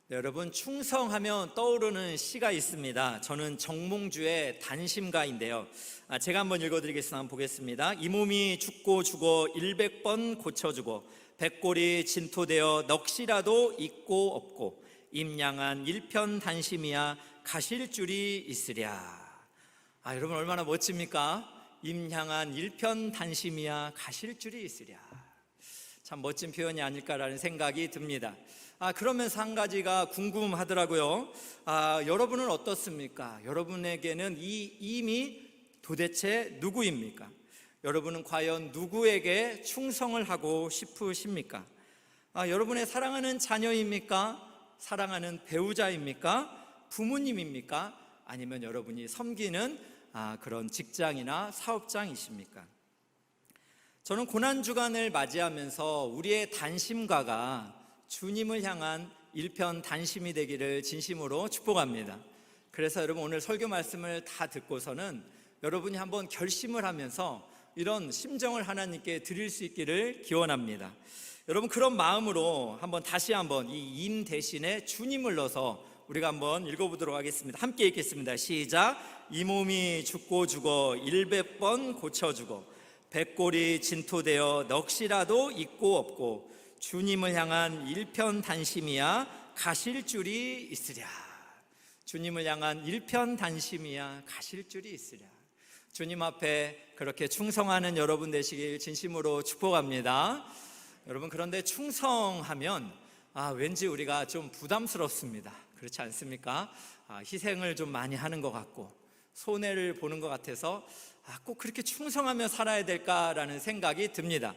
네, 여러분 충성하면 떠오르는 시가 있습니다. 저는 정몽주의 단심가인데요. 제가 한번 읽어드리겠습니다. 한번 보겠습니다. 이 몸이 죽고 죽어 100번 고쳐주고 백골이 진토되어 넋이라도 있고 없고 임양한 일편단심이야 가실 줄이 있으랴. 여러분 얼마나 멋집니까? 임향한 일편단심이야 가실 줄이 있으랴. 참 멋진 표현이 아닐까라는 생각이 듭니다. 그러면서 한 가지가 궁금하더라고요. 여러분은 어떻습니까? 여러분에게는 이 임이 도대체 누구입니까? 여러분은 과연 누구에게 충성을 하고 싶으십니까? 여러분의 사랑하는 자녀입니까? 사랑하는 배우자입니까? 부모님입니까? 아니면 여러분이 섬기는 그런 직장이나 사업장이십니까? 저는 고난주간을 맞이하면서 우리의 단심가가 주님을 향한 일편단심이 되기를 진심으로 축복합니다. 그래서 여러분 오늘 설교 말씀을 다 듣고서는 여러분이 한번 결심을 하면서 이런 심정을 하나님께 드릴 수 있기를 기원합니다. 여러분 그런 마음으로 다시 한번 이 임 대신에 주님을 넣어서 우리가 한번 읽어보도록 하겠습니다. 함께 읽겠습니다. 시작. 이 몸이 죽고 죽어 100번 고쳐주고 백골이 진토되어 넋이라도 있고 없고 주님을 향한 일편단심이야 가실 줄이 있으랴. 주님을 향한 일편단심이야 가실 줄이 있으랴. 주님 앞에 그렇게 충성하는 여러분 되시길 진심으로 축복합니다. 여러분 그런데 충성하면 왠지 우리가 좀 부담스럽습니다. 그렇지 않습니까? 희생을 좀 많이 하는 것 같고 손해를 보는 것 같아서 꼭 그렇게 충성하며 살아야 될까라는 생각이 듭니다.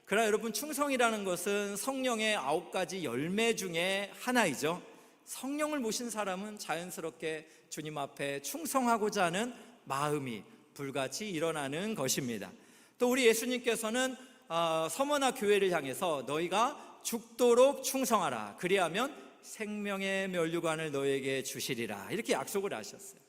그러나 여러분 충성이라는 것은 성령의 9가지 열매 중에 하나이죠. 성령을 모신 사람은 자연스럽게 주님 앞에 충성하고자 하는 마음이 불같이 일어나는 것입니다. 또 우리 예수님께서는 서머나 교회를 향해서 너희가 죽도록 충성하라. 그리하면 생명의 면류관을 너희에게 주시리라. 이렇게 약속을 하셨어요.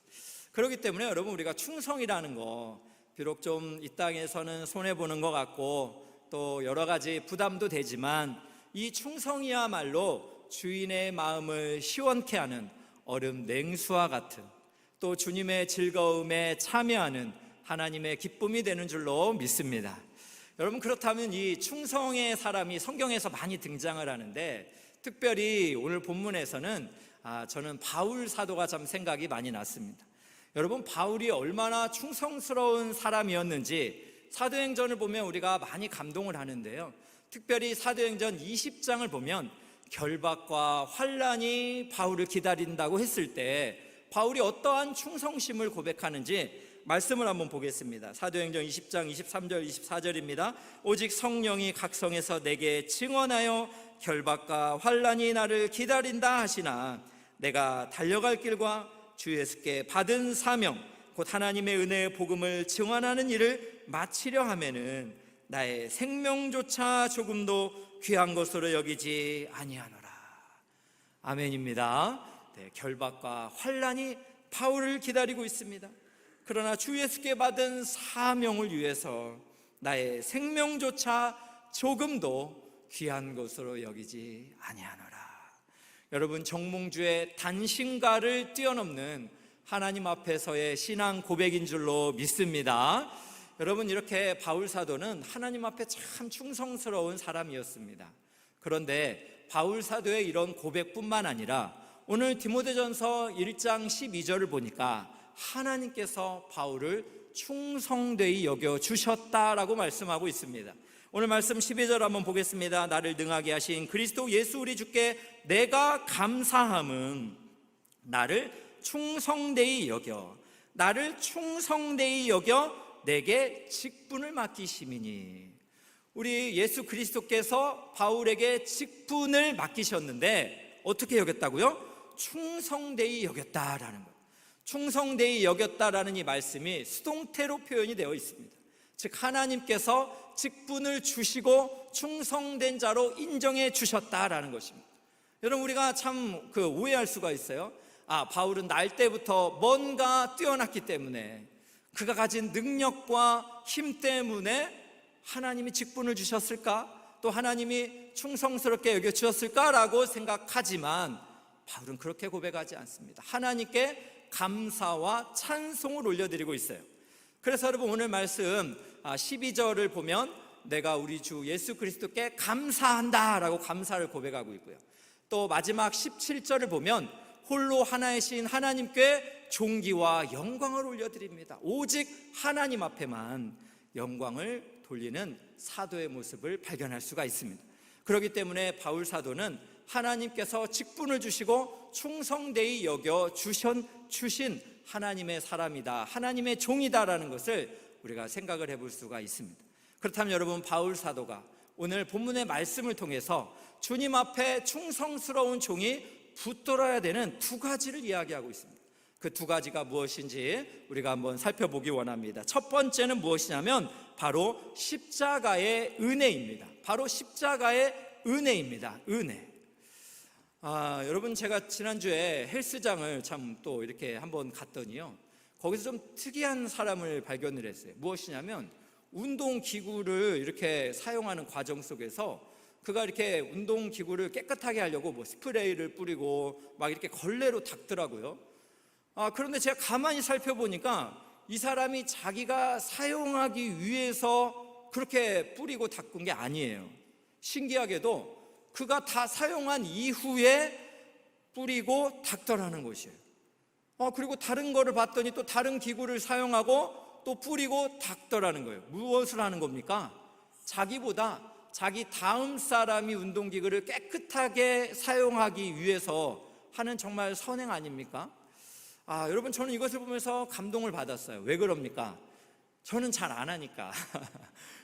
그렇기 때문에 여러분 우리가 충성이라는 거 비록 좀 이 땅에서는 손해보는 것 같고 또 여러 가지 부담도 되지만 이 충성이야말로 주인의 마음을 시원케 하는 얼음 냉수와 같은 또 주님의 즐거움에 참여하는 하나님의 기쁨이 되는 줄로 믿습니다. 여러분 그렇다면 이 충성의 사람이 성경에서 많이 등장을 하는데 특별히 오늘 본문에서는 저는 바울 사도가 참 생각이 많이 났습니다. 여러분 바울이 얼마나 충성스러운 사람이었는지 사도행전을 보면 우리가 많이 감동을 하는데요. 특별히 사도행전 20장을 보면 결박과 환난이 바울을 기다린다고 했을 때 바울이 어떠한 충성심을 고백하는지 말씀을 한번 보겠습니다. 사도행전 20장 23절 24절입니다. 오직 성령이 각성해서 내게 증언하여 결박과 환난이 나를 기다린다 하시나 내가 달려갈 길과 주 예수께 받은 사명 곧 하나님의 은혜의 복음을 증언하는 일을 마치려 하면은 나의 생명조차 조금도 귀한 것으로 여기지 아니하노라. 아멘입니다. 결박과 환난이 바울을 기다리고 있습니다. 그러나 주 예수께 받은 사명을 위해서 나의 생명조차 조금도 귀한 것으로 여기지 아니하노라. 여러분 정몽주의 단심가를 뛰어넘는 하나님 앞에서의 신앙 고백인 줄로 믿습니다. 여러분 이렇게 바울 사도는 하나님 앞에 참 충성스러운 사람이었습니다. 그런데 바울 사도의 이런 고백뿐만 아니라 오늘 디모데전서 1장 12절을 보니까 하나님께서 바울을 충성되이 여겨주셨다라고 말씀하고 있습니다. 오늘 말씀 12절 한번 보겠습니다. 나를 능하게 하신 그리스도 예수 우리 주께 내가 감사함은 나를 충성되이 여겨 내게 직분을 맡기심이니. 우리 예수 그리스도께서 바울에게 직분을 맡기셨는데 어떻게 여겼다고요? 충성되이 여겼다라는 것. 충성되이 여겼다라는 이 말씀이 수동태로 표현이 되어 있습니다. 즉 하나님께서 직분을 주시고 충성된 자로 인정해 주셨다라는 것입니다. 여러분 우리가 참 오해할 수가 있어요. 바울은 날 때부터 뭔가 뛰어났기 때문에 그가 가진 능력과 힘 때문에 하나님이 직분을 주셨을까? 또 하나님이 충성스럽게 여겨주셨을까라고 생각하지만 바울은 그렇게 고백하지 않습니다. 하나님께 감사와 찬송을 올려드리고 있어요. 그래서 여러분 오늘 말씀 12절을 보면 내가 우리 주 예수 그리스도께 감사한다 라고 감사를 고백하고 있고요. 또 마지막 17절을 보면 홀로 하나이신 하나님께 존귀와 영광을 올려드립니다. 오직 하나님 앞에만 영광을 돌리는 사도의 모습을 발견할 수가 있습니다. 그렇기 때문에 바울 사도는 하나님께서 직분을 주시고 충성되이 여겨 주신 하나님의 사람이다, 하나님의 종이다라는 것을 우리가 생각을 해볼 수가 있습니다. 그렇다면 여러분, 바울 사도가 오늘 본문의 말씀을 통해서 주님 앞에 충성스러운 종이 붙들어야 되는 두 가지를 이야기하고 있습니다. 그 두 가지가 무엇인지 우리가 한번 살펴보기 원합니다. 첫 번째는 무엇이냐면 바로 십자가의 은혜입니다. 바로 십자가의 은혜입니다. 은혜. 여러분, 제가 지난주에 헬스장을 참 또 이렇게 한번 갔더니요, 거기서 좀 특이한 사람을 발견을 했어요. 무엇이냐면 운동기구를 이렇게 사용하는 과정 속에서 그가 이렇게 운동기구를 깨끗하게 하려고 뭐 스프레이를 뿌리고 막 이렇게 걸레로 닦더라고요. 그런데 제가 가만히 살펴보니까 이 사람이 자기가 사용하기 위해서 그렇게 뿌리고 닦은 게 아니에요. 신기하게도 그가 다 사용한 이후에 뿌리고 닦더라는 것이에요. 그리고 다른 거를 봤더니 또 다른 기구를 사용하고 또 뿌리고 닦더라는 거예요. 무엇을 하는 겁니까? 자기보다 자기 다음 사람이 운동기구를 깨끗하게 사용하기 위해서 하는 정말 선행 아닙니까? 여러분, 저는 이것을 보면서 감동을 받았어요. 왜 그럽니까? 저는 잘 안 하니까.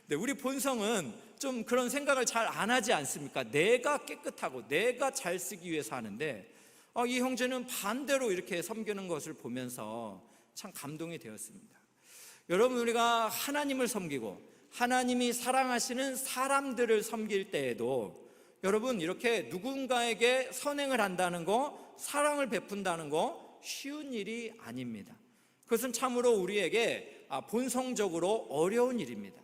근데 우리 본성은 좀 그런 생각을 잘 안 하지 않습니까? 내가 깨끗하고 내가 잘 쓰기 위해서 하는데 이 형제는 반대로 이렇게 섬기는 것을 보면서 참 감동이 되었습니다. 여러분, 우리가 하나님을 섬기고 하나님이 사랑하시는 사람들을 섬길 때에도 여러분, 이렇게 누군가에게 선행을 한다는 거, 사랑을 베푼다는 거 쉬운 일이 아닙니다. 그것은 참으로 우리에게 본성적으로 어려운 일입니다.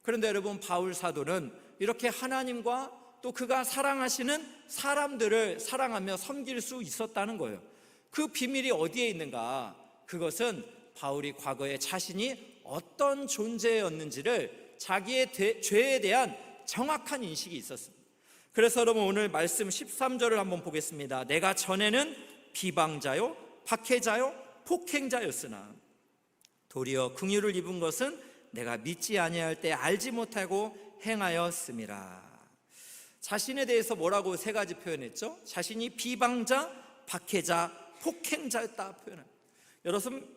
그런데 여러분, 바울 사도는 이렇게 하나님과 또 그가 사랑하시는 사람들을 사랑하며 섬길 수 있었다는 거예요. 그 비밀이 어디에 있는가? 그것은 바울이 과거에 자신이 어떤 존재였는지를, 자기의 죄에 대한 정확한 인식이 있었습니다. 그래서 여러분, 오늘 말씀 13절을 한번 보겠습니다. 내가 전에는 비방자요, 박해자요, 폭행자였으나 도리어 긍휼을 입은 것은 내가 믿지 아니할 때 알지 못하고 행하였음이라. 자신에 대해서 뭐라고 세 가지 표현했죠? 자신이 비방자, 박해자, 폭행자였다 표현합니다.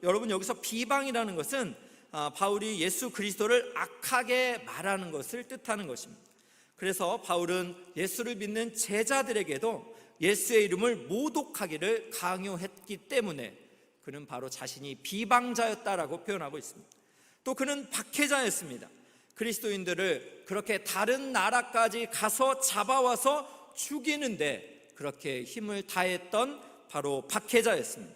여러분, 여기서 비방이라는 것은 바울이 예수 그리스도를 악하게 말하는 것을 뜻하는 것입니다. 그래서 바울은 예수를 믿는 제자들에게도 예수의 이름을 모독하기를 강요했기 때문에 그는 바로 자신이 비방자였다라고 표현하고 있습니다. 또 그는 박해자였습니다. 그리스도인들을 그렇게 다른 나라까지 가서 잡아와서 죽이는데 그렇게 힘을 다했던 바로 박해자였습니다.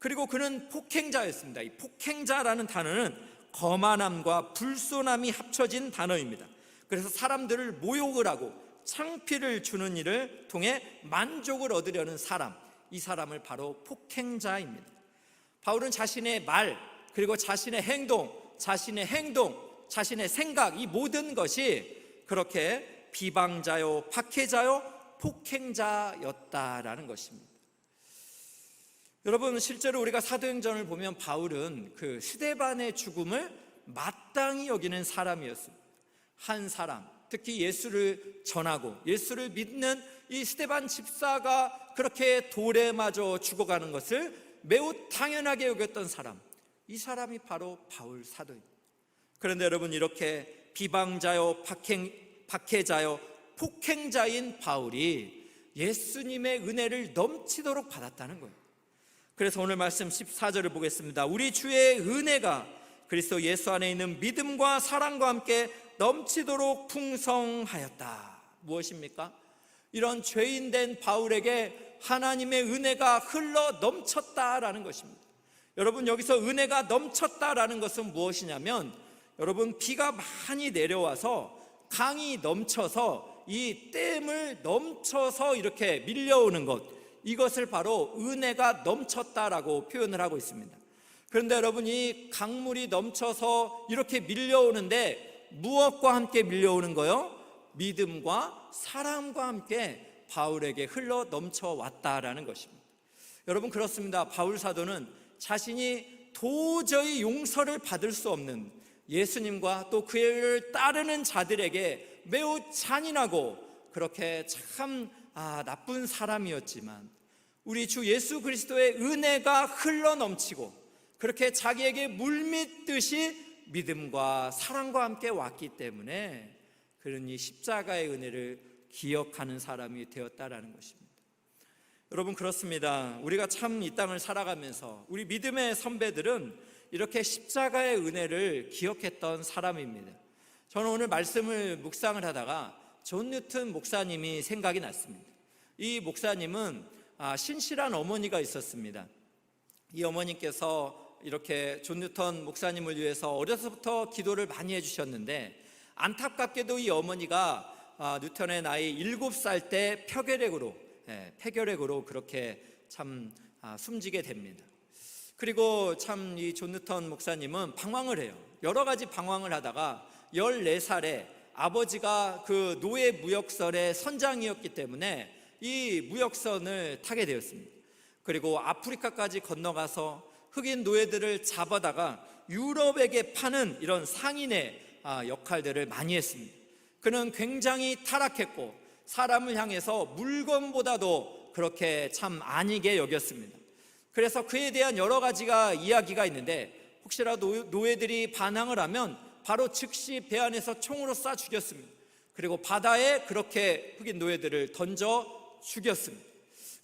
그리고 그는 폭행자였습니다. 이 폭행자라는 단어는 거만함과 불손함이 합쳐진 단어입니다. 그래서 사람들을 모욕을 하고 창피를 주는 일을 통해 만족을 얻으려는 사람, 이 사람을 바로 폭행자입니다. 바울은 자신의 말, 그리고 자신의 행동, 자신의 생각, 이 모든 것이 그렇게 비방자요, 박해자요, 폭행자였다라는 것입니다. 여러분, 실제로 우리가 사도행전을 보면 바울은 그 스데반의 죽음을 마땅히 여기는 사람이었습니다. 한 사람, 특히 예수를 전하고 예수를 믿는 이 스데반 집사가 그렇게 돌에 맞아 죽어가는 것을 매우 당연하게 여겼던 사람, 이 사람이 바로 바울 사도입니다. 그런데 여러분, 이렇게 비방자요, 박해자요, 폭행자인 바울이 예수님의 은혜를 넘치도록 받았다는 거예요. 그래서 오늘 말씀 14절을 보겠습니다. 우리 주의 은혜가 그리스도 예수 안에 있는 믿음과 사랑과 함께 넘치도록 풍성하였다. 무엇입니까? 이런 죄인된 바울에게 하나님의 은혜가 흘러 넘쳤다라는 것입니다. 여러분, 여기서 은혜가 넘쳤다라는 것은 무엇이냐면, 여러분, 비가 많이 내려와서 강이 넘쳐서 이 댐을 넘쳐서 이렇게 밀려오는 것, 이것을 바로 은혜가 넘쳤다라고 표현을 하고 있습니다. 그런데 여러분, 이 강물이 넘쳐서 이렇게 밀려오는데 무엇과 함께 밀려오는 거요? 믿음과 사랑과 함께 바울에게 흘러 넘쳐왔다라는 것입니다. 여러분, 그렇습니다. 바울 사도는 자신이 도저히 용서를 받을 수 없는 예수님과 또 그를 따르는 자들에게 매우 잔인하고 그렇게 참 나쁜 사람이었지만 우리 주 예수 그리스도의 은혜가 흘러 넘치고 그렇게 자기에게 물밀듯이 믿음과 사랑과 함께 왔기 때문에 그는 이 십자가의 은혜를 기억하는 사람이 되었다라는 것입니다. 여러분, 그렇습니다. 우리가 참 이 땅을 살아가면서 우리 믿음의 선배들은 이렇게 십자가의 은혜를 기억했던 사람입니다. 저는 오늘 말씀을 묵상을 하다가 존 뉴턴 목사님이 생각이 났습니다. 이 목사님은 신실한 어머니가 있었습니다. 이 어머니께서 이렇게 존 뉴턴 목사님을 위해서 어려서부터 기도를 많이 해주셨는데 안타깝게도 이 어머니가 뉴턴의 나이 7살 때 폐결핵으로 그렇게 참 숨지게 됩니다. 그리고 참 이 존 뉴턴 목사님은 방황을 해요. 여러 가지 방황을 하다가 14살에 아버지가 그 노예 무역선의 선장이었기 때문에 이 무역선을 타게 되었습니다. 그리고 아프리카까지 건너가서 흑인 노예들을 잡아다가 유럽에게 파는 이런 상인의 역할들을 많이 했습니다. 그는 굉장히 타락했고 사람을 향해서 물건보다도 그렇게 참 안이게 여겼습니다. 그래서 그에 대한 여러 가지가 이야기가 있는데 혹시라도 노예들이 반항을 하면 바로 즉시 배 안에서 총으로 쏴 죽였습니다. 그리고 바다에 그렇게 흑인 노예들을 던져 죽였습니다.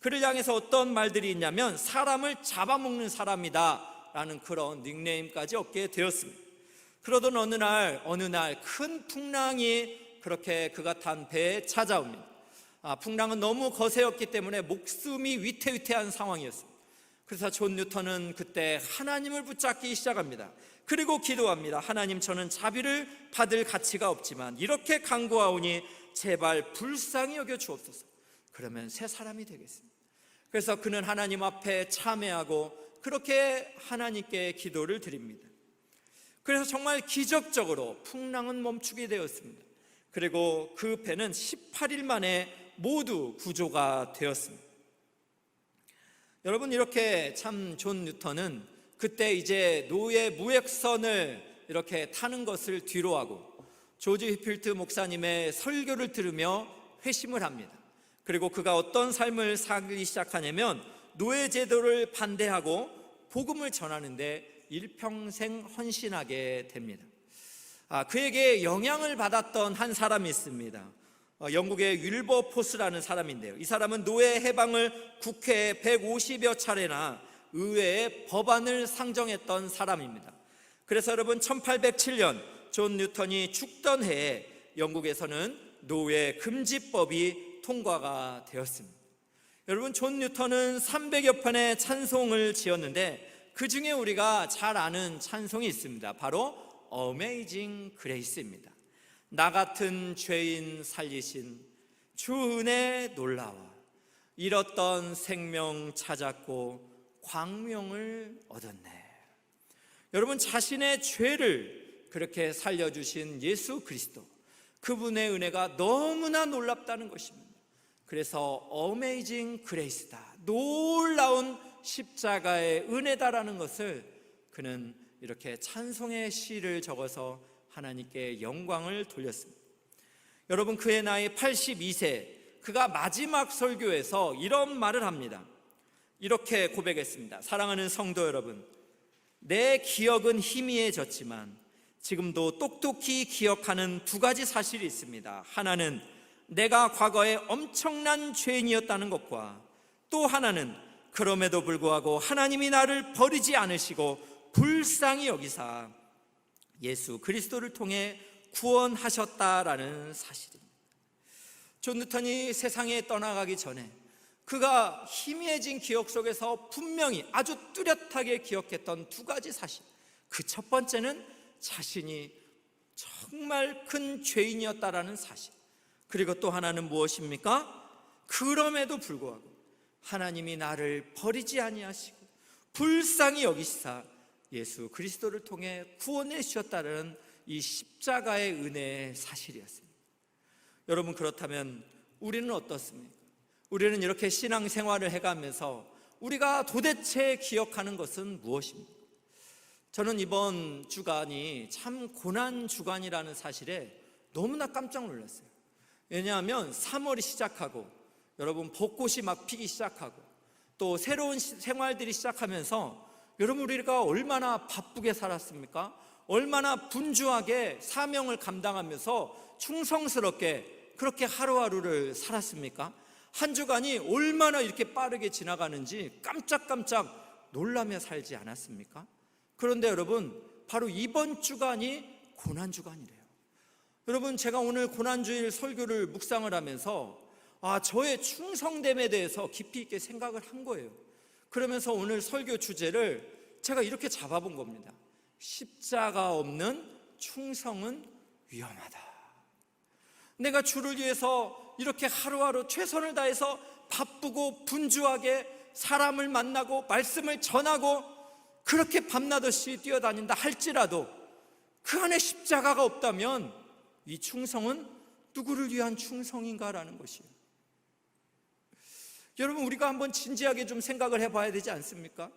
그를 향해서 어떤 말들이 있냐면 사람을 잡아먹는 사람이다 라는 그런 닉네임까지 얻게 되었습니다. 그러던 어느 날 큰 풍랑이 그렇게 그가 탄 배에 찾아옵니다. 풍랑은 너무 거세였기 때문에 목숨이 위태위태한 상황이었습니다. 그래서 존 뉴턴은 그때 하나님을 붙잡기 시작합니다. 그리고 기도합니다. 하나님, 저는 자비를 받을 가치가 없지만 이렇게 간구하오니 제발 불쌍히 여겨 주옵소서. 그러면 새 사람이 되겠습니다. 그래서 그는 하나님 앞에 참회하고 그렇게 하나님께 기도를 드립니다. 그래서 정말 기적적으로 풍랑은 멈추게 되었습니다. 그리고 그 배는 18일 만에 모두 구조가 되었습니다. 여러분, 이렇게 참 존 뉴턴은 그때 이제 노예 무역선을 이렇게 타는 것을 뒤로하고 조지 휘필드 목사님의 설교를 들으며 회심을 합니다. 그리고 그가 어떤 삶을 살기 시작하냐면 노예 제도를 반대하고 복음을 전하는데 일평생 헌신하게 됩니다. 그에게 영향을 받았던 한 사람이 있습니다. 영국의 윌버포스라는 사람인데요, 이 사람은 노예 해방을 국회에 150여 차례나 의회에 법안을 상정했던 사람입니다. 그래서 여러분, 1807년 존 뉴턴이 죽던 해에 영국에서는 노예 금지법이 통과가 되었습니다. 여러분, 존 뉴턴은 300여 편의 찬송을 지었는데 그 중에 우리가 잘 아는 찬송이 있습니다. 바로 어메이징 그레이스입니다. 나 같은 죄인 살리신 주 은혜 놀라워 잃었던 생명 찾았고 광명을 얻었네. 여러분, 자신의 죄를 그렇게 살려주신 예수 그리스도, 그분의 은혜가 너무나 놀랍다는 것입니다. 그래서 어메이징 그레이스다, 놀라운 십자가의 은혜다라는 것을 그는 이렇게 찬송의 시를 적어서 하나님께 영광을 돌렸습니다. 여러분, 그의 나이 82세, 그가 마지막 설교에서 이런 말을 합니다. 이렇게 고백했습니다. 사랑하는 성도 여러분, 내 기억은 희미해졌지만 지금도 똑똑히 기억하는 두 가지 사실이 있습니다. 하나는 내가 과거에 엄청난 죄인이었다는 것과 또 하나는 그럼에도 불구하고 하나님이 나를 버리지 않으시고 불쌍히 여기사 예수 그리스도를 통해 구원하셨다라는 사실입니다. 존 뉴턴이 세상에 떠나가기 전에 그가 희미해진 기억 속에서 분명히 아주 뚜렷하게 기억했던 두 가지 사실, 그 첫 번째는 자신이 정말 큰 죄인이었다라는 사실, 그리고 또 하나는 무엇입니까? 그럼에도 불구하고 하나님이 나를 버리지 아니하시고 불쌍히 여기시사 예수 그리스도를 통해 구원해 주셨다는 이 십자가의 은혜의 사실이었습니다. 여러분, 그렇다면 우리는 어떻습니까? 우리는 이렇게 신앙생활을 해가면서 우리가 도대체 기억하는 것은 무엇입니까? 저는 이번 주간이 참 고난 주간이라는 사실에 너무나 깜짝 놀랐어요. 왜냐하면 3월이 시작하고 여러분 벚꽃이 막 피기 시작하고 또 새로운 생활들이 시작하면서 여러분 우리가 얼마나 바쁘게 살았습니까? 얼마나 분주하게 사명을 감당하면서 충성스럽게 그렇게 하루하루를 살았습니까? 한 주간이 얼마나 이렇게 빠르게 지나가는지 깜짝깜짝 놀라며 살지 않았습니까? 그런데 여러분, 바로 이번 주간이 고난주간이래요. 여러분, 제가 오늘 고난주일 설교를 묵상을 하면서 저의 충성됨에 대해서 깊이 있게 생각을 한 거예요. 그러면서 오늘 설교 주제를 제가 이렇게 잡아본 겁니다. 십자가 없는 충성은 위험하다. 내가 주를 위해서 이렇게 하루하루 최선을 다해서 바쁘고 분주하게 사람을 만나고 말씀을 전하고 그렇게 밤낮없이 뛰어다닌다 할지라도 그 안에 십자가가 없다면 이 충성은 누구를 위한 충성인가라는 것이에요. 여러분, 우리가 한번 진지하게 좀 생각을 해봐야 되지 않습니까?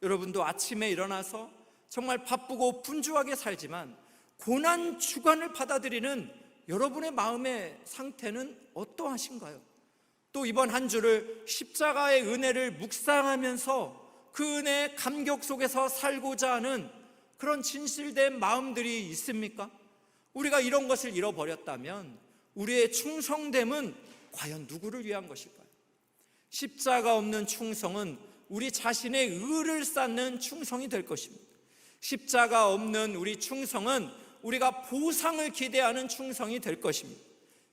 여러분도 아침에 일어나서 정말 바쁘고 분주하게 살지만 고난 주간을 받아들이는 여러분의 마음의 상태는 어떠하신가요? 또 이번 한 주를 십자가의 은혜를 묵상하면서 그 은혜의 감격 속에서 살고자 하는 그런 진실된 마음들이 있습니까? 우리가 이런 것을 잃어버렸다면 우리의 충성됨은 과연 누구를 위한 것일까요? 십자가 없는 충성은 우리 자신의 의를 쌓는 충성이 될 것입니다. 십자가 없는 우리 충성은 우리가 보상을 기대하는 충성이 될 것입니다.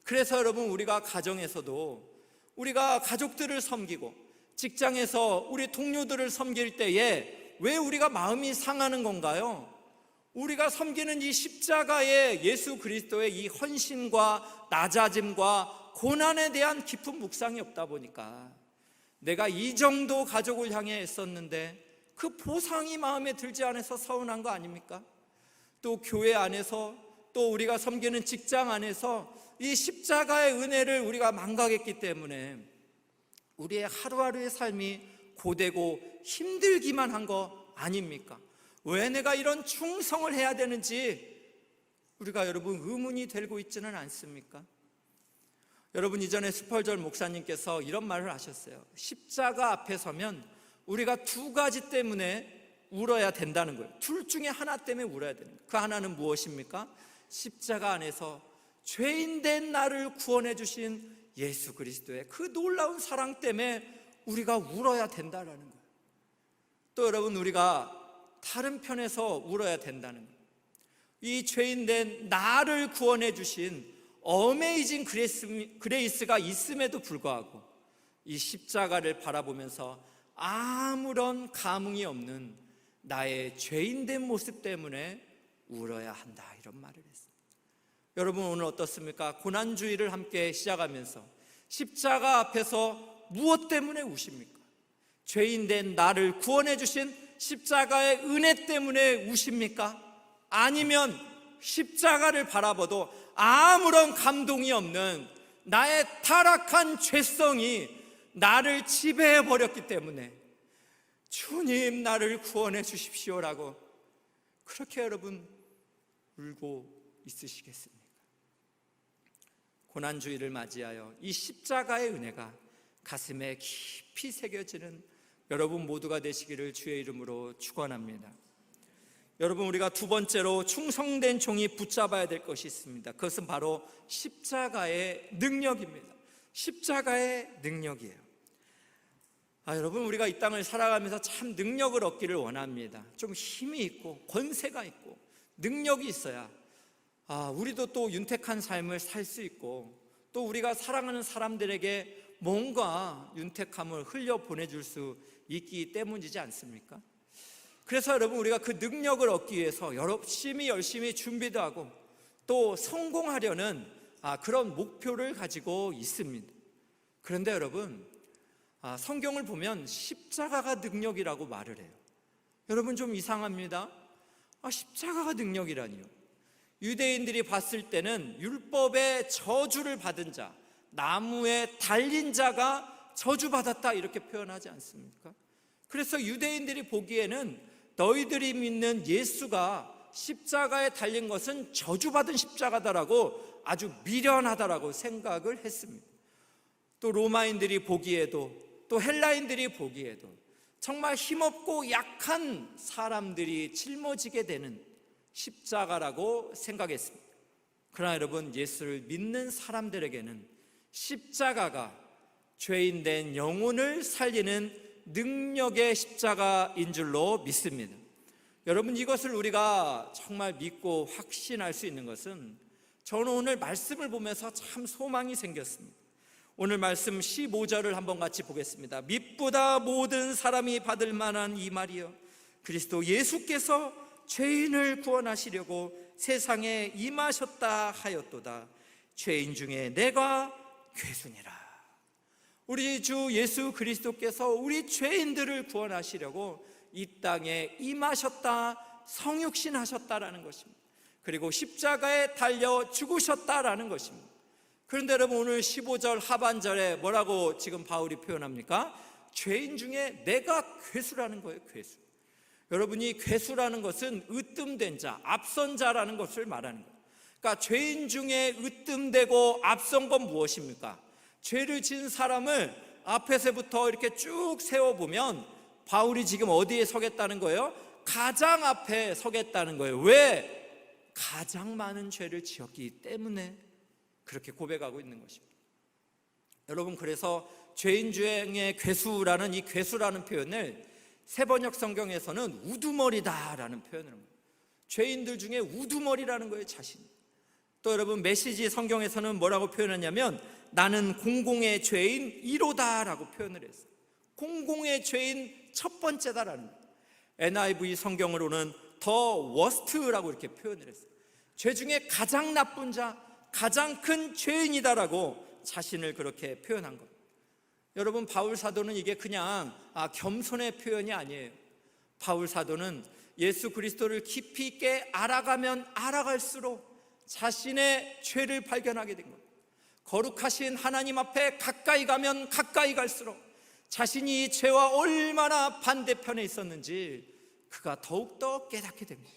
그래서 여러분, 우리가 가정에서도 우리가 가족들을 섬기고 직장에서 우리 동료들을 섬길 때에 왜 우리가 마음이 상하는 건가요? 우리가 섬기는 이 십자가의 예수 그리스도의 이 헌신과 낮아짐과 고난에 대한 깊은 묵상이 없다 보니까 내가 이 정도 가족을 향해 했었는데 그 보상이 마음에 들지 않아서 서운한 거 아닙니까? 또 교회 안에서 또 우리가 섬기는 직장 안에서 이 십자가의 은혜를 우리가 망각했기 때문에 우리의 하루하루의 삶이 고되고 힘들기만 한 거 아닙니까? 왜 내가 이런 충성을 해야 되는지 우리가 여러분 의문이 들고 있지는 않습니까? 여러분, 이전에 스펄전 목사님께서 이런 말을 하셨어요. 십자가 앞에 서면 우리가 두 가지 때문에 울어야 된다는 거예요. 둘 중에 하나 때문에 울어야 되는 거예요. 그 하나는 무엇입니까? 십자가 안에서 죄인된 나를 구원해 주신 예수 그리스도의 그 놀라운 사랑 때문에 우리가 울어야 된다는 거예요. 또 여러분, 우리가 다른 편에서 울어야 된다는 거예요. 이 죄인된 나를 구원해 주신 어메이징 그레이스가 있음에도 불구하고 이 십자가를 바라보면서 아무런 감흥이 없는 나의 죄인된 모습 때문에 울어야 한다, 이런 말을 했습니다. 여러분, 오늘 어떻습니까? 고난주의를 함께 시작하면서 십자가 앞에서 무엇 때문에 우십니까? 죄인된 나를 구원해 주신 십자가의 은혜 때문에 우십니까? 아니면 십자가를 바라봐도 아무런 감동이 없는 나의 타락한 죄성이 나를 지배해 버렸기 때문에 주님, 나를 구원해 주십시오라고 그렇게 여러분 울고 있으시겠습니까? 고난주의를 맞이하여 이 십자가의 은혜가 가슴에 깊이 새겨지는 여러분 모두가 되시기를 주의 이름으로 축원합니다. 여러분, 우리가 두 번째로 충성된 종이 붙잡아야 될 것이 있습니다. 그것은 바로 십자가의 능력입니다. 십자가의 능력이에요. 여러분, 우리가 이 땅을 살아가면서 참 능력을 얻기를 원합니다. 좀 힘이 있고 권세가 있고 능력이 있어야 우리도 또 윤택한 삶을 살 수 있고 또 우리가 사랑하는 사람들에게 뭔가 윤택함을 흘려보내줄 수 있기 때문이지 않습니까? 그래서 여러분, 우리가 그 능력을 얻기 위해서 열심히 준비도 하고 또 성공하려는 그런 목표를 가지고 있습니다. 그런데 여러분, 성경을 보면 십자가가 능력이라고 말을 해요. 여러분 좀 이상합니다. 십자가가 능력이라니요. 유대인들이 봤을 때는 율법의 저주를 받은 자, 나무에 달린 자가 저주받았다 이렇게 표현하지 않습니까? 그래서 유대인들이 보기에는 너희들이 믿는 예수가 십자가에 달린 것은 저주받은 십자가다라고 아주 미련하다라고 생각을 했습니다. 또 로마인들이 보기에도, 또 헬라인들이 보기에도 정말 힘없고 약한 사람들이 짊어지게 되는 십자가라고 생각했습니다. 그러나 여러분, 예수를 믿는 사람들에게는 십자가가 죄인된 영혼을 살리는 능력의 십자가인 줄로 믿습니다. 여러분, 이것을 우리가 정말 믿고 확신할 수 있는 것은 저는 오늘 말씀을 보면서 참 소망이 생겼습니다. 오늘 말씀 15절을 한번 같이 보겠습니다. 믿보다 모든 사람이 받을 만한 이 말이요, 그리스도 예수께서 죄인을 구원하시려고 세상에 임하셨다 하였도다. 죄인 중에 내가 괴수니라. 우리 주 예수 그리스도께서 우리 죄인들을 구원하시려고 이 땅에 임하셨다, 성육신하셨다라는 것입니다. 그리고 십자가에 달려 죽으셨다라는 것입니다. 그런데 여러분, 오늘 15절 하반절에 뭐라고 지금 바울이 표현합니까? 죄인 중에 내가 괴수라는 거예요. 괴수. 여러분이 괴수라는 것은 으뜸된 자, 앞선 자라는 것을 말하는 거예요. 그러니까 죄인 중에 으뜸되고 앞선 건 무엇입니까? 죄를 지은 사람을 앞에서부터 이렇게 쭉 세워보면 바울이 지금 어디에 서겠다는 거예요? 가장 앞에 서겠다는 거예요. 왜? 가장 많은 죄를 지었기 때문에 그렇게 고백하고 있는 것입니다. 여러분, 그래서 죄인 중에 괴수라는 이 괴수라는 표현을 세번역 성경에서는 우두머리다라는 표현을 합니다. 죄인들 중에 우두머리라는 거예요, 자신이. 또 여러분, 메시지 성경에서는 뭐라고 표현하냐면 나는 공공의 죄인 1호다라고 표현을 했어요. 공공의 죄인 첫 번째다라는 거예요. NIV 성경으로는 더 워스트라고 이렇게 표현을 했어요. 죄 중에 가장 나쁜 자, 가장 큰 죄인이다라고 자신을 그렇게 표현한 겁니다. 여러분, 바울 사도는 이게 그냥 겸손의 표현이 아니에요. 바울 사도는 예수 그리스도를 깊이 있게 알아가면 알아갈수록 자신의 죄를 발견하게 된 겁니다. 거룩하신 하나님 앞에 가까이 가면 가까이 갈수록 자신이 이 죄와 얼마나 반대편에 있었는지 그가 더욱더 깨닫게 됩니다.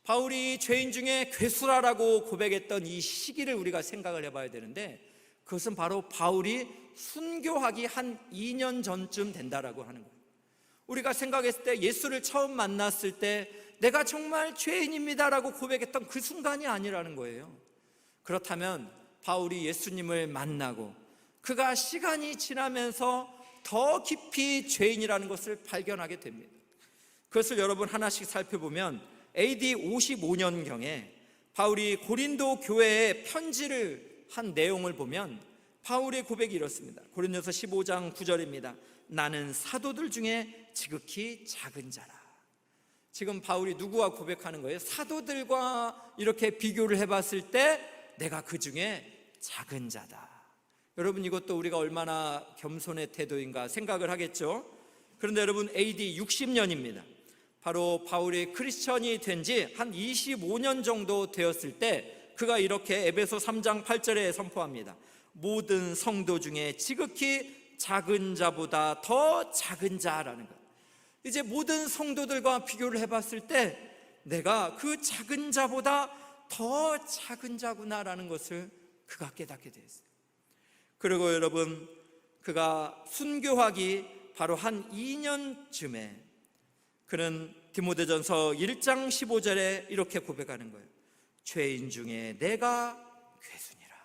바울이 죄인 중에 괴수라라고 고백했던 이 시기를 우리가 생각을 해봐야 되는데, 그것은 바로 바울이 순교하기 한 2년 전쯤 된다라고 하는 거예요. 우리가 생각했을 때 예수를 처음 만났을 때 내가 정말 죄인입니다라고 고백했던 그 순간이 아니라는 거예요. 그렇다면 바울이 예수님을 만나고 그가 시간이 지나면서 더 깊이 죄인이라는 것을 발견하게 됩니다. 그것을 여러분 하나씩 살펴보면 AD 55년경에 바울이 고린도 교회에 편지를 한 내용을 보면 바울의 고백이 이렇습니다. 고린도서 15장 9절입니다. 나는 사도들 중에 지극히 작은 자라. 지금 바울이 누구와 고백하는 거예요? 사도들과 이렇게 비교를 해봤을 때 내가 그 중에 작은 자다. 여러분, 이것도 우리가 얼마나 겸손의 태도인가 생각을 하겠죠. 그런데 여러분, AD 60년입니다. 바로 바울이 크리스천이 된 지 한 25년 정도 되었을 때 그가 이렇게 에베소 3장 8절에 선포합니다. 모든 성도 중에 지극히 작은 자보다 더 작은 자라는 것. 이제 모든 성도들과 비교를 해봤을 때 내가 그 작은 자보다 더 작은 자구나라는 것을 그가 깨닫게 되었어요. 그리고 여러분, 그가 순교하기 바로 한 2년쯤에 그는 디모데전서 1장 15절에 이렇게 고백하는 거예요. 죄인 중에 내가 괴수니라.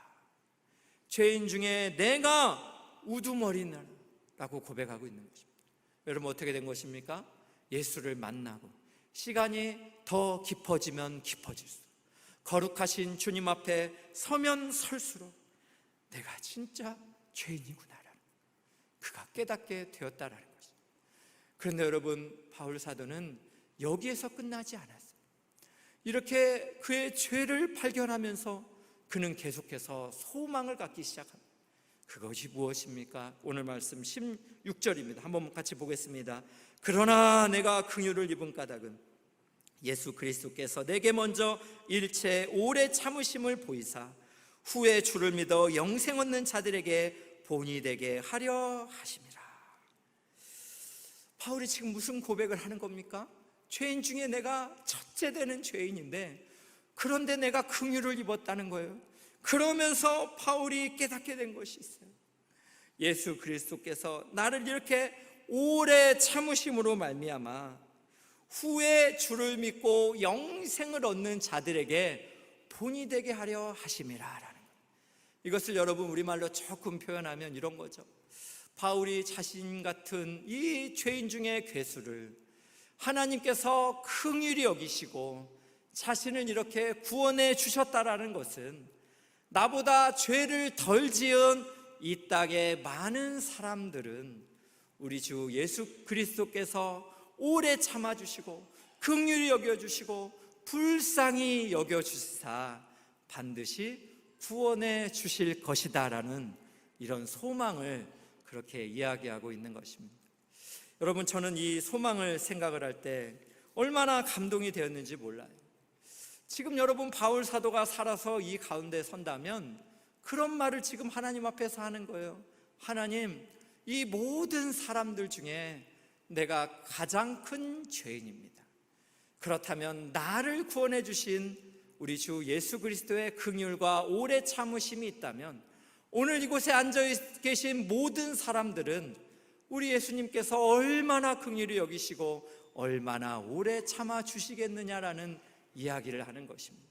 죄인 중에 내가 우두머리라고 고백하고 있는 것입니다. 여러분, 어떻게 된 것입니까? 예수를 만나고 시간이 더 깊어지면 깊어질수록, 거룩하신 주님 앞에 서면 설수록 내가 진짜 죄인이구나라는 그가 깨닫게 되었다라는 것입니다. 그런데 여러분, 바울 사도는 여기에서 끝나지 않았어요. 이렇게 그의 죄를 발견하면서 그는 계속해서 소망을 갖기 시작합니다. 그것이 무엇입니까? 오늘 말씀 16절입니다. 한번 같이 보겠습니다. 그러나 내가 긍휼을 입은 까닭은 예수 그리스도께서 내게 먼저 일체 오래 참으심을 보이사 후에 주를 믿어 영생 얻는 자들에게 본이 되게 하려 하심이라. 바울이 지금 무슨 고백을 하는 겁니까? 죄인 중에 내가 첫째 되는 죄인인데, 그런데 내가 긍휼을 입었다는 거예요. 그러면서 바울이 깨닫게 된 것이 있어요. 예수 그리스도께서 나를 이렇게 오래 참으심으로 말미암아 후에 주를 믿고 영생을 얻는 자들에게 본이 되게 하려 하심이라라는 거예요. 이것을 여러분 우리말로 조금 표현하면 이런 거죠. 바울이 자신 같은 이 죄인 중의 괴수를 하나님께서 긍휼히 여기시고 자신을 이렇게 구원해 주셨다라는 것은 나보다 죄를 덜 지은 이 땅의 많은 사람들은 우리 주 예수 그리스도께서 오래 참아주시고 긍휼히 여겨주시고 불쌍히 여겨주시사 반드시 구원해 주실 것이다라는 이런 소망을 그렇게 이야기하고 있는 것입니다. 여러분, 저는 이 소망을 생각을 할 때 얼마나 감동이 되었는지 몰라요. 지금 여러분 바울 사도가 살아서 이 가운데 선다면 그런 말을 지금 하나님 앞에서 하는 거예요. 하나님, 이 모든 사람들 중에 내가 가장 큰 죄인입니다. 그렇다면 나를 구원해 주신 우리 주 예수 그리스도의 긍휼과 오래 참으심이 있다면 오늘 이곳에 앉아 계신 모든 사람들은 우리 예수님께서 얼마나 긍휼히 여기시고 얼마나 오래 참아 주시겠느냐라는 이야기를 하는 것입니다.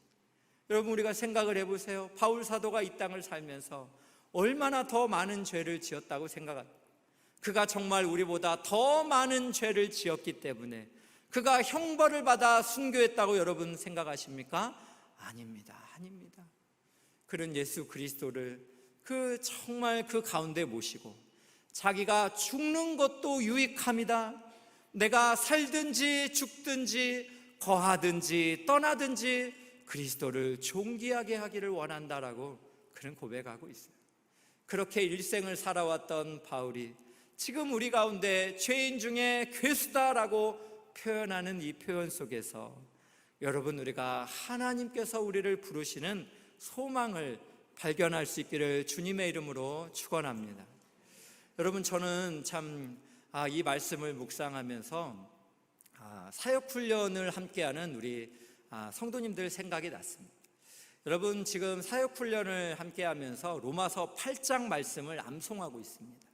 여러분, 우리가 생각을 해보세요. 바울 사도가 이 땅을 살면서 얼마나 더 많은 죄를 지었다고 생각합니까? 그가 정말 우리보다 더 많은 죄를 지었기 때문에 그가 형벌을 받아 순교했다고 여러분 생각하십니까? 아닙니다. 아닙니다. 그는 예수 그리스도를 정말 그 가운데 모시고 자기가 죽는 것도 유익함이다. 내가 살든지 죽든지 거하든지 떠나든지 그리스도를 존귀하게 하기를 원한다라고 그는 고백하고 있어요. 그렇게 일생을 살아왔던 바울이 지금 우리 가운데 죄인 중에 괴수다라고 표현하는 이 표현 속에서 여러분, 우리가 하나님께서 우리를 부르시는 소망을 발견할 수 있기를 주님의 이름으로 축원합니다. 여러분, 저는 참 이 말씀을 묵상하면서 사역훈련을 함께하는 우리 성도님들 생각이 났습니다. 여러분, 지금 사역훈련을 함께하면서 로마서 8장 말씀을 암송하고 있습니다.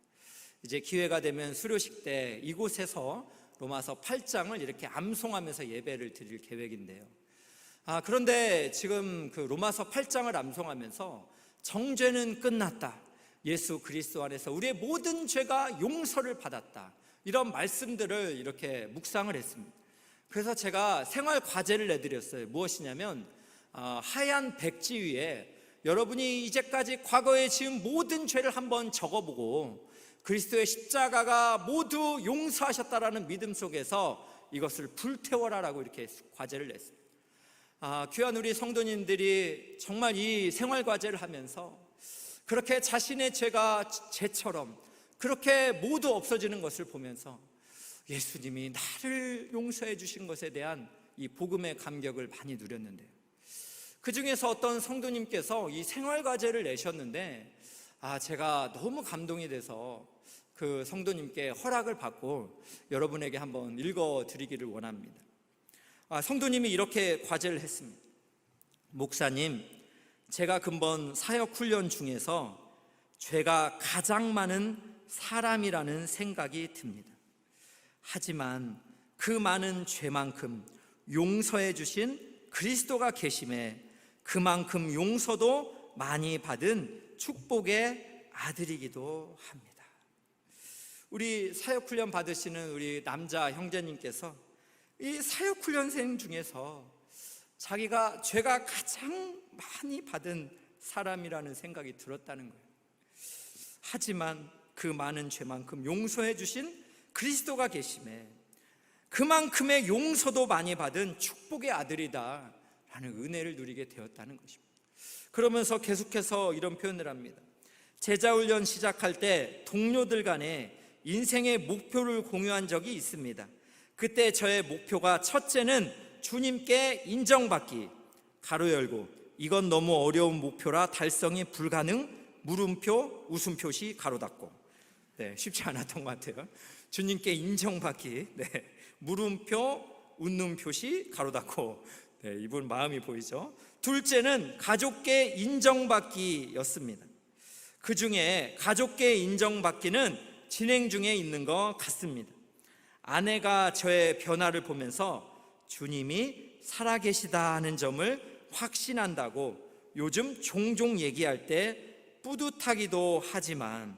이제 기회가 되면 수료식 때 이곳에서 로마서 8장을 이렇게 암송하면서 예배를 드릴 계획인데요. 그런데 지금 그 로마서 8장을 암송하면서 정죄는 끝났다, 예수 그리스도 안에서 우리의 모든 죄가 용서를 받았다, 이런 말씀들을 이렇게 묵상을 했습니다. 그래서 제가 생활 과제를 내드렸어요. 무엇이냐면 하얀 백지 위에 여러분이 이제까지 과거에 지은 모든 죄를 한번 적어보고 그리스도의 십자가가 모두 용서하셨다라는 믿음 속에서 이것을 불태워라라고 이렇게 과제를 냈어요. 귀한 우리 성도님들이 정말 이 생활 과제를 하면서 그렇게 자신의 죄가 죄처럼 그렇게 모두 없어지는 것을 보면서 예수님이 나를 용서해 주신 것에 대한 이 복음의 감격을 많이 누렸는데요. 그 중에서 어떤 성도님께서 이 생활 과제를 내셨는데 제가 너무 감동이 돼서 그 성도님께 허락을 받고 여러분에게 한번 읽어드리기를 원합니다. 성도님이 이렇게 과제를 했습니다. 목사님, 제가 근본 사역훈련 중에서 죄가 가장 많은 사람이라는 생각이 듭니다. 하지만 그 많은 죄만큼 용서해 주신 그리스도가 계심에 그만큼 용서도 많이 받은 축복의 아들이기도 합니다. 우리 사역훈련 받으시는 우리 남자 형제님께서 이 사역훈련생 중에서 자기가 죄가 가장 많이 받은 사람이라는 생각이 들었다는 거예요. 하지만 그 많은 죄만큼 용서해 주신 그리스도가 계심에 그만큼의 용서도 많이 받은 축복의 아들이다 라는 은혜를 누리게 되었다는 것입니다. 그러면서 계속해서 이런 표현을 합니다. 제자훈련 시작할 때 동료들 간에 인생의 목표를 공유한 적이 있습니다. 그때 저의 목표가 첫째는 주님께 인정받기, 가로 열고 이건 너무 어려운 목표라 달성이 불가능, 물음표, 웃음표시, 가로 닫고. 네, 쉽지 않았던 것 같아요. 주님께 인정받기, 네, 물음표, 웃는 표시, 가로 닫고. 네, 이분 마음이 보이죠. 둘째는 가족께 인정받기였습니다. 그 중에 가족께 인정받기는 진행 중에 있는 것 같습니다. 아내가 저의 변화를 보면서 주님이 살아계시다 하는 점을 확신한다고 요즘 종종 얘기할 때 뿌듯하기도 하지만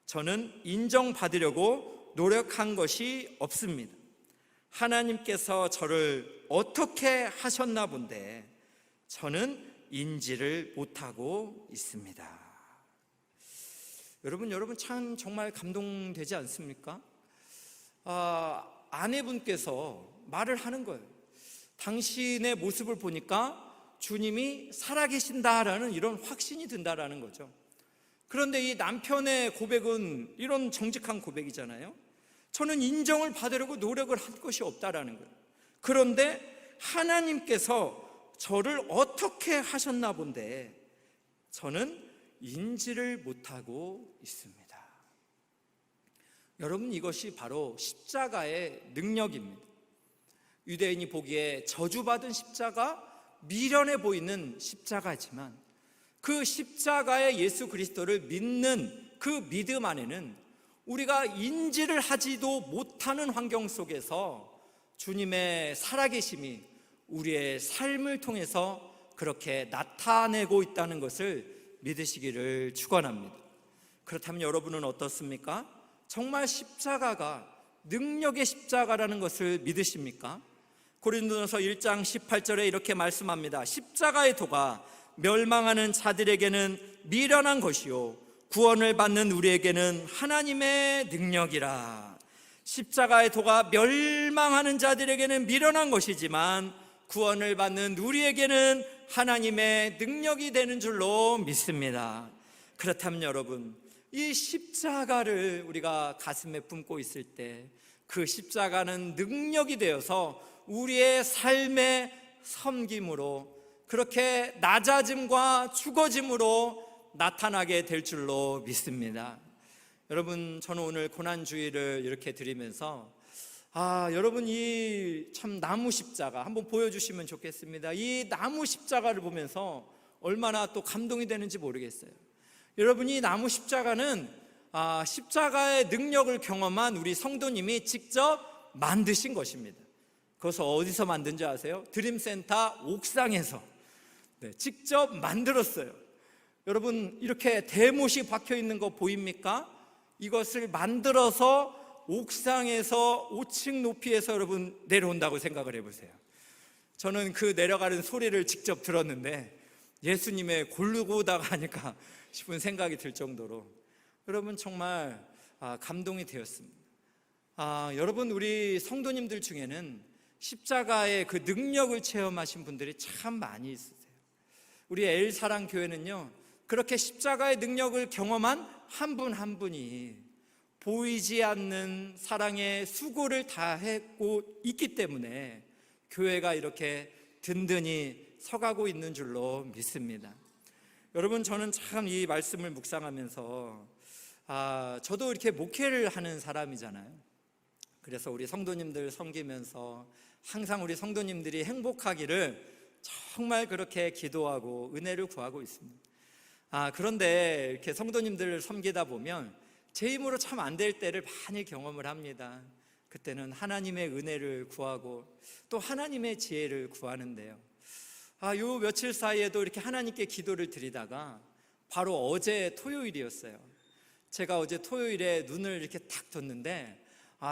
저는 인정받으려고 노력한 것이 없습니다. 하나님께서 저를 어떻게 하셨나 본데 저는 인지를 못하고 있습니다. 여러분 참 정말 감동되지 않습니까? 아내분께서 말을 하는 거예요. 당신의 모습을 보니까 주님이 살아계신다라는 이런 확신이 든다라는 거죠. 그런데 이 남편의 고백은 이런 정직한 고백이잖아요. 저는 인정을 받으려고 노력을 한 것이 없다라는 거예요. 그런데 하나님께서 저를 어떻게 하셨나 본데 저는 인지를 못하고 있습니다. 여러분, 이것이 바로 십자가의 능력입니다. 유대인이 보기에 저주받은 십자가, 미련해 보이는 십자가지만 그 십자가의 예수 그리스도를 믿는 그 믿음 안에는 우리가 인지를 하지도 못하는 환경 속에서 주님의 살아계심이 우리의 삶을 통해서 그렇게 나타내고 있다는 것을 믿으시기를 축원합니다. 그렇다면 여러분은 어떻습니까? 정말 십자가가 능력의 십자가라는 것을 믿으십니까? 고린도전서 1장 18절에 이렇게 말씀합니다. 십자가의 도가 멸망하는 자들에게는 미련한 것이요 구원을 받는 우리에게는 하나님의 능력이라. 십자가의 도가 멸망하는 자들에게는 미련한 것이지만 구원을 받는 우리에게는 하나님의 능력이 되는 줄로 믿습니다. 그렇다면 여러분, 이 십자가를 우리가 가슴에 품고 있을 때 그 십자가는 능력이 되어서 우리의 삶의 섬김으로 그렇게 낮아짐과 죽어짐으로 나타나게 될 줄로 믿습니다. 여러분, 저는 오늘 고난주의를 이렇게 드리면서 여러분 이 참 나무 십자가 한번 보여주시면 좋겠습니다. 이 나무 십자가를 보면서 얼마나 또 감동이 되는지 모르겠어요. 여러분, 이 나무 십자가는 십자가의 능력을 경험한 우리 성도님이 직접 만드신 것입니다. 그것을 어디서 만든지 아세요? 드림센터 옥상에서 직접 만들었어요. 여러분, 이렇게 대못이 박혀 있는 거 보입니까? 이것을 만들어서 옥상에서 5층 높이에서 여러분 내려온다고 생각을 해보세요. 저는 그 내려가는 소리를 직접 들었는데 예수님의 골고다가 하니까 싶은 생각이 들 정도로 여러분 정말 감동이 되었습니다. 여러분, 우리 성도님들 중에는 십자가의 그 능력을 체험하신 분들이 참 많이 있으세요. 우리 엘사랑교회는요 그렇게 십자가의 능력을 경험한 한 분 한 분이 보이지 않는 사랑의 수고를 다했고 있기 때문에 교회가 이렇게 든든히 서가고 있는 줄로 믿습니다. 여러분, 저는 참 이 말씀을 묵상하면서 저도 이렇게 목회를 하는 사람이잖아요. 그래서 우리 성도님들 섬기면서 항상 우리 성도님들이 행복하기를 정말 그렇게 기도하고 은혜를 구하고 있습니다. 그런데 이렇게 성도님들을 섬기다 보면 제 힘으로 참 안 될 때를 많이 경험을 합니다. 그때는 하나님의 은혜를 구하고 또 하나님의 지혜를 구하는데요. 요 며칠 사이에도 이렇게 하나님께 기도를 드리다가 바로 어제 토요일이었어요. 제가 어제 토요일에 눈을 이렇게 딱 떴는데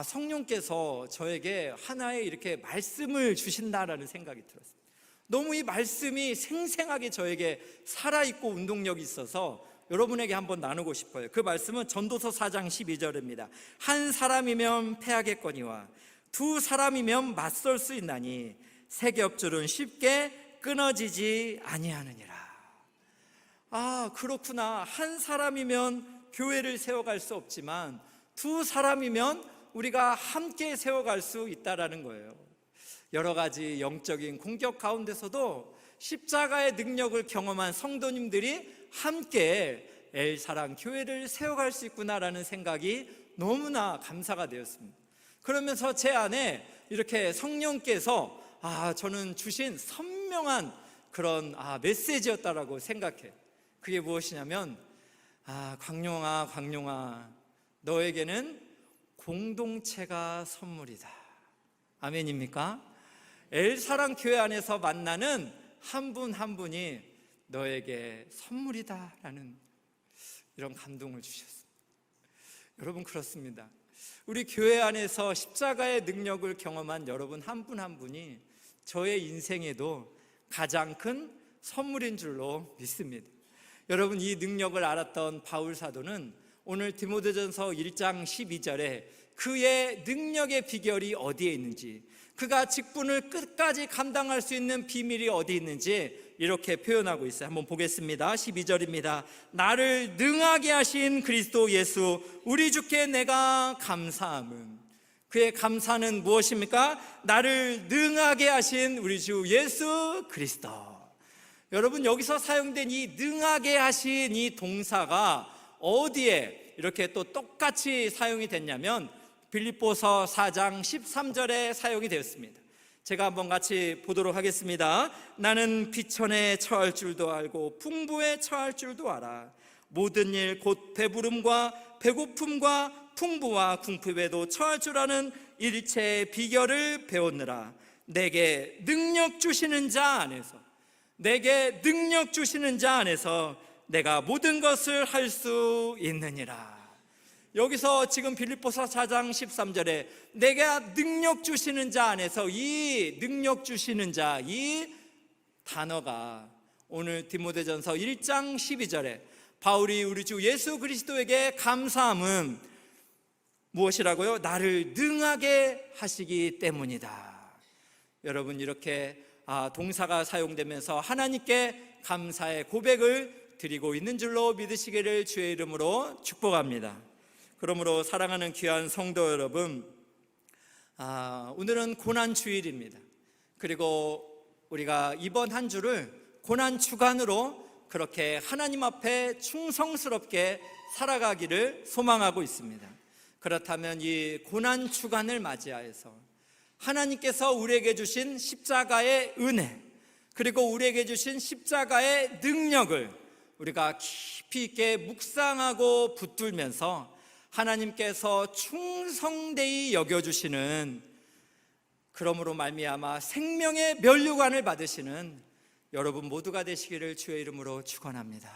성령께서 저에게 하나의 이렇게 말씀을 주신다라는 생각이 들었어요. 너무 이 말씀이 생생하게 저에게 살아있고 운동력이 있어서 여러분에게 한번 나누고 싶어요. 그 말씀은 전도서 4장 12절입니다. 한 사람이면 패하겠거니와 두 사람이면 맞설 수 있나니 세 겹줄은 쉽게 끊어지지 아니하느니라. 그렇구나. 한 사람이면 교회를 세워갈 수 없지만 두 사람이면 우리가 함께 세워갈 수 있다라는 거예요. 여러 가지 영적인 공격 가운데서도 십자가의 능력을 경험한 성도님들이 함께 엘사랑 교회를 세워갈 수 있구나라는 생각이 너무나 감사가 되었습니다. 그러면서 제 안에 이렇게 성령께서 저는 주신 선명한 그런 메시지였다라고 생각해. 그게 무엇이냐면 광룡아 너에게는 공동체가 선물이다. 아멘입니까? 엘사랑 교회 안에서 만나는 한 분 한 분이 너에게 선물이다라는 이런 감동을 주셨습니다. 여러분, 그렇습니다. 우리 교회 안에서 십자가의 능력을 경험한 여러분 한 분 한 분이 저의 인생에도 가장 큰 선물인 줄로 믿습니다. 여러분, 이 능력을 알았던 바울 사도는 오늘 디모데전서 1장 12절에 그의 능력의 비결이 어디에 있는지, 그가 직분을 끝까지 감당할 수 있는 비밀이 어디 있는지 이렇게 표현하고 있어요. 한번 보겠습니다. 12절입니다. 나를 능하게 하신 그리스도 예수 우리 주께 내가 감사함은. 그의 감사는 무엇입니까? 나를 능하게 하신 우리 주 예수 그리스도. 여러분, 여기서 사용된 이 능하게 하신 이 동사가 어디에 이렇게 또 똑같이 사용이 됐냐면 빌립보서 4장 13절에 사용이 되었습니다. 제가 한번 같이 보도록 하겠습니다. 나는 비천에 처할 줄도 알고 풍부에 처할 줄도 알아. 모든 일 곧 배부름과 배고픔과 풍부와 궁핍에도 처할 줄 아는 일체의 비결을 배웠느라. 내게 능력 주시는 자 안에서, 내게 능력 주시는 자 안에서 내가 모든 것을 할 수 있느니라. 여기서 지금 빌립보서 4장 13절에 내가 능력 주시는 자 안에서, 이 능력 주시는 자, 이 단어가 오늘 디모데전서 1장 12절에 바울이 우리 주 예수 그리스도에게 감사함은 무엇이라고요? 나를 능하게 하시기 때문이다. 여러분, 이렇게 동사가 사용되면서 하나님께 감사의 고백을 드리고 있는 줄로 믿으시기를 주의 이름으로 축복합니다. 그러므로 사랑하는 귀한 성도 여러분, 오늘은 고난주일입니다. 그리고 우리가 이번 한 주를 고난주간으로 그렇게 하나님 앞에 충성스럽게 살아가기를 소망하고 있습니다. 그렇다면 이 고난주간을 맞이하여서 하나님께서 우리에게 주신 십자가의 은혜, 그리고 우리에게 주신 십자가의 능력을 우리가 깊이 있게 묵상하고 붙들면서 하나님께서 충성되이 여겨주시는, 그러므로 말미암아 생명의 면류관을 받으시는 여러분 모두가 되시기를 주의 이름으로 축원합니다.